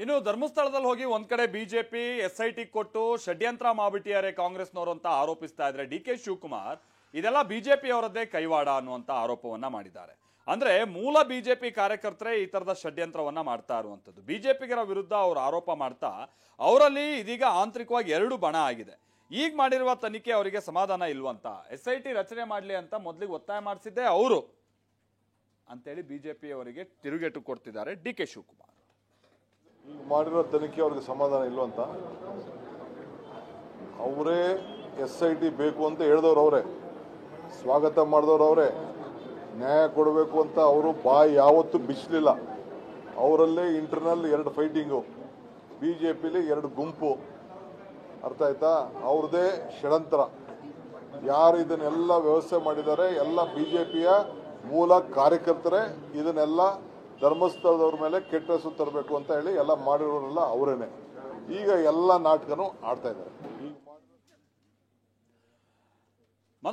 ಇನ್ನು ಧರ್ಮಸ್ಥಳದಲ್ಲಿ ಹೋಗಿ ಒಂದ್ ಕಡೆ ಬಿಜೆಪಿ ಎಸ್ಐಟಿ ಕೊಟ್ಟು ಷಡ್ಯಂತ್ರ ಮಾಡ್ಬಿಟ್ಟಿದ್ದಾರೆ ಕಾಂಗ್ರೆಸ್ನವರು ಅಂತ ಆರೋಪಿಸ್ತಾ ಇದ್ರೆ ಡಿ.ಕೆ. ಶಿವಕುಮಾರ್ ಇದೆಲ್ಲ ಬಿಜೆಪಿ ಅವರದ್ದೇ ಕೈವಾಡ ಅನ್ನುವಂತ ಆರೋಪವನ್ನ ಮಾಡಿದ್ದಾರೆ. ಅಂದ್ರೆ ಮೂಲ ಬಿಜೆಪಿ ಕಾರ್ಯಕರ್ತರೇ ಈ ತರದ ಷಡ್ಯಂತ್ರವನ್ನ ಮಾಡ್ತಾ ಇರುವಂತದ್ದು. ಬಿಜೆಪಿಗರ ವಿರುದ್ಧ ಅವರು ಆರೋಪ ಮಾಡ್ತಾ ಅವರಲ್ಲಿ ಇದೀಗ ಆಂತರಿಕವಾಗಿ ಎರಡು ಬಣ ಆಗಿದೆ. ಈಗ ಮಾಡಿರುವ ತನಿಖೆ ಅವರಿಗೆ ಸಮಾಧಾನ ಇಲ್ವಂತ, ಎಸ್ಐಟಿ ರಚನೆ ಮಾಡ್ಲಿ ಅಂತ ಮೊದಲಿಗೆ ಒತ್ತಾಯ ಮಾಡಿಸಿದ್ದೆ ಅವರು ಅಂತೇಳಿ ಬಿಜೆಪಿ ಅವರಿಗೆ ತಿರುಗೇಟು ಕೊಡ್ತಿದ್ದಾರೆ ಡಿ.ಕೆ. ಶಿವಕುಮಾರ್. ಮಾಡಿರೋ ತನಿಖೆ ಅವ್ರಿಗೆ ಸಮಾಧಾನ ಇಲ್ವಂತ, ಅವರೇ ಎಸ್ಐಟಿ ಬೇಕು ಅಂತ ಹೇಳಿದವ್ರು ಅವರೇ, ಸ್ವಾಗತ ಮಾಡಿದವ್ರು ಅವರೇ, ನ್ಯಾಯ ಕೊಡಬೇಕು ಅಂತ ಅವರು ಬಾಯಿ ಯಾವತ್ತೂ ಬಿಚ್ಚಲಿಲ್ಲ. ಅವರಲ್ಲೇ ಇಂಟರ್ನಲ್ ಎರಡು ಫೈಟಿಂಗು, ಬಿಜೆಪಿಲಿ ಎರಡು ಗುಂಪು, ಅರ್ಥ ಆಯ್ತಾ? ಅವ್ರದೇ ಷಡ್ಯಂತ್ರ. ಯಾರು ಇದನ್ನೆಲ್ಲ ವ್ಯವಸ್ಥೆ ಮಾಡಿದ್ದಾರೆ ಎಲ್ಲ ಬಿಜೆಪಿಯ ಮೂಲ ಕಾರ್ಯಕರ್ತರೇ. ಇದನ್ನೆಲ್ಲ ಧರ್ಮಸ್ಥಳದವ್ರ ಮೇಲೆ ಕೆಟ್ಟ ಹೆಸರು ತರಬೇಕು ಅಂತ ಹೇಳಿ ಎಲ್ಲ ಮಾಡಿರೋರೆಲ್ಲ ಅವರೇನೆ. ಈಗ ಎಲ್ಲ ನಾಟಕನೂ ಆಡ್ತಾ ಇದ್ದಾರೆ.